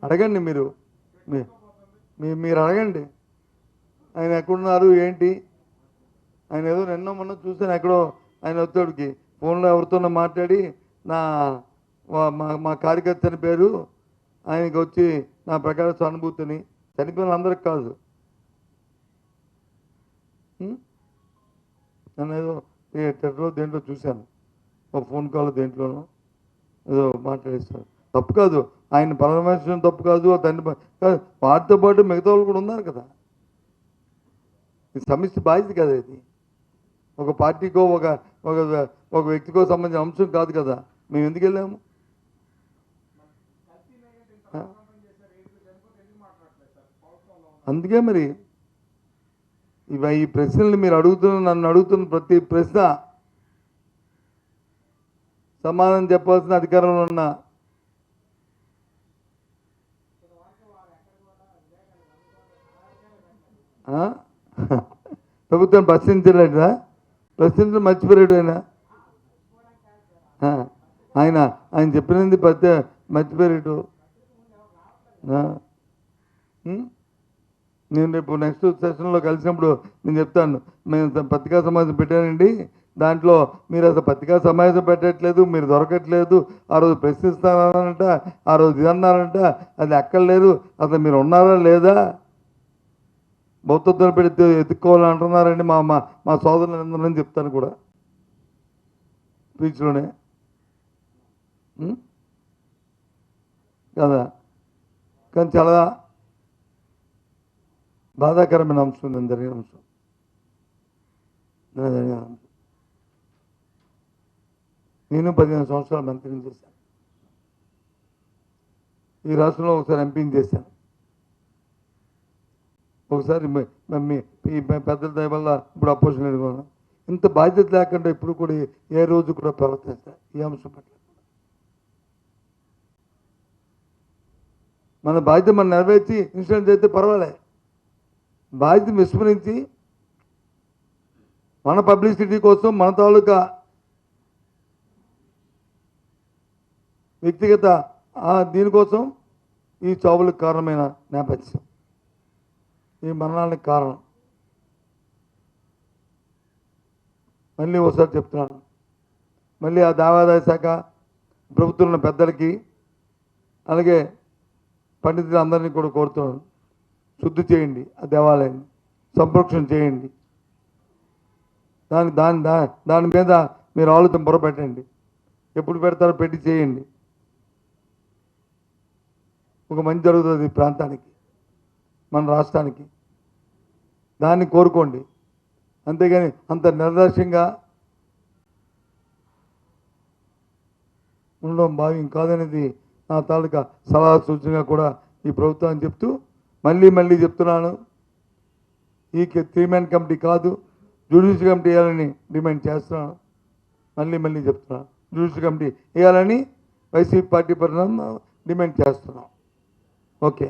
అడగండి మీరు మీరు అడగండి ఆయన ఎక్కడున్నారు ఏంటి. ఆయన ఏదో నిన్న మొన్న చూసాను ఎక్కడో ఆయన వచ్చేటికి ఫోన్లో ఎవరితోనో మాట్లాడి నా మా కార్యకర్తని పేరు ఆయనకి వచ్చి నా ప్రకారం సానుభూతిని చనిపోయిన అందరికి కాదు. నన్ను ఏదో టెట్లో దేంట్లో చూశాను, ఒక ఫోన్ కాల్ దేంట్లోనో ఏదో మాట్లాడేస్తారు. తప్పు కాదు, ఆయన పరామర్శించడం తప్పు కాదు, తండ్రి వాటితో పాటు మిగతా వాళ్ళు కూడా ఉన్నారు కదా. ఇది సమిష్టి బాధ్యత కదా. ఇది ఒక పార్టీకో ఒక ఒక ఒక వ్యక్తికో సంబంధించిన అంశం కాదు కదా. మేము ఎందుకు వెళ్ళాము? అందుకే మరి ఈ ప్రశ్నలు మీరు నన్ను అడుగుతున్న ప్రతి ప్రశ్న సమాధానం చెప్పాల్సిన అధికారంలో ఉన్న ప్రభుత్వం ప్రశ్నించలేదా? ప్రశ్నించడం మర్చిపోయాడు ఆయన ఆయన చెప్పినది మర్చిపోయాడు. నేను రేపు నెక్స్ట్ సెషన్లో కలిసినప్పుడు నేను చెప్తాను, మేము పత్రికా సమావేశం పెట్టానండి, దాంట్లో మీరు అసలు పత్రికా సమావేశం పెట్టట్లేదు, మీరు దొరకట్లేదు, ఆ రోజు ప్రశ్నిస్తానంట, ఆ రోజు ఇది అన్నారంట, అది ఎక్కడలేదు, అసలు మీరు ఉన్నారా లేదా, భౌతత్వం పెడితే ఎత్తుక్కోవాలని అంటున్నారండి మా మా సోదరులందరూ చెప్తాను కూడా స్పీచ్లోనే కదా. కానీ చాలా బాధాకరమైన అంశం నేను జరిగిన అంశం. నేను 15 సంవత్సరాలు మంత్రిని చేశాను, ఈ రాష్ట్రంలో ఒకసారి ఎంపీని చేశాను, ఒకసారి పెద్దల దయ వల్ల ఇప్పుడు అపోజిషన్ ఎదుర్కొన్నాను. ఇంత బాధ్యత లేకుండా ఇప్పుడు కూడా ఏ రోజు కూడా ప్రవర్తిస్తా ఈ అంశం పట్ల. మన బాధ్యత మనం నెరవేర్చి ఇన్సూరెన్స్ అయితే పర్వాలే, బాధ్యత విస్మరించి మన పబ్లిసిటీ కోసం మన తాలూకా వ్యక్తిగత దీనికోసం ఈ చావులకు కారణమైన నేపథ్యం, ఈ మరణానికి కారణం. మళ్ళీ ఒకసారి చెప్తున్నాను, మళ్ళీ ఆ దేవాదాయ శాఖ ప్రభుత్వంలో పెద్దలకి అలాగే పండితులు అందరినీ కూడా కోరుతున్నాను, శుద్ధి చేయండి, ఆ దేవాలయాన్ని సంరక్షణ చేయండి. దాని మీద మీరు ఆలోచన పొరపెట్టండి, ఎప్పుడు పెడతారో పెట్టి చేయండి. ఒక మంచి జరుగుతుంది ఈ ప్రాంతానికి, మన రాష్ట్రానికి, దాన్ని కోరుకోండి. అంతేగాని అంత నిర్లక్ష్యంగా ఉండడం భావ్యం కాదనేది నా తాలూకా సలహా సూచనగా కూడా ఈ ప్రభుత్వాన్ని చెప్తూ మళ్ళీ చెప్తున్నాను, ఈ 3-man కమిటీ కాదు జ్యుడిషియల్ కమిటీ వేయాలని డిమాండ్ చేస్తున్నాను. మళ్ళీ చెప్తున్నాను, జ్యుడిషియల్ కమిటీ వేయాలని వైసీపీ పార్టీ పరంగా డిమాండ్ చేస్తున్నాం. ఓకే.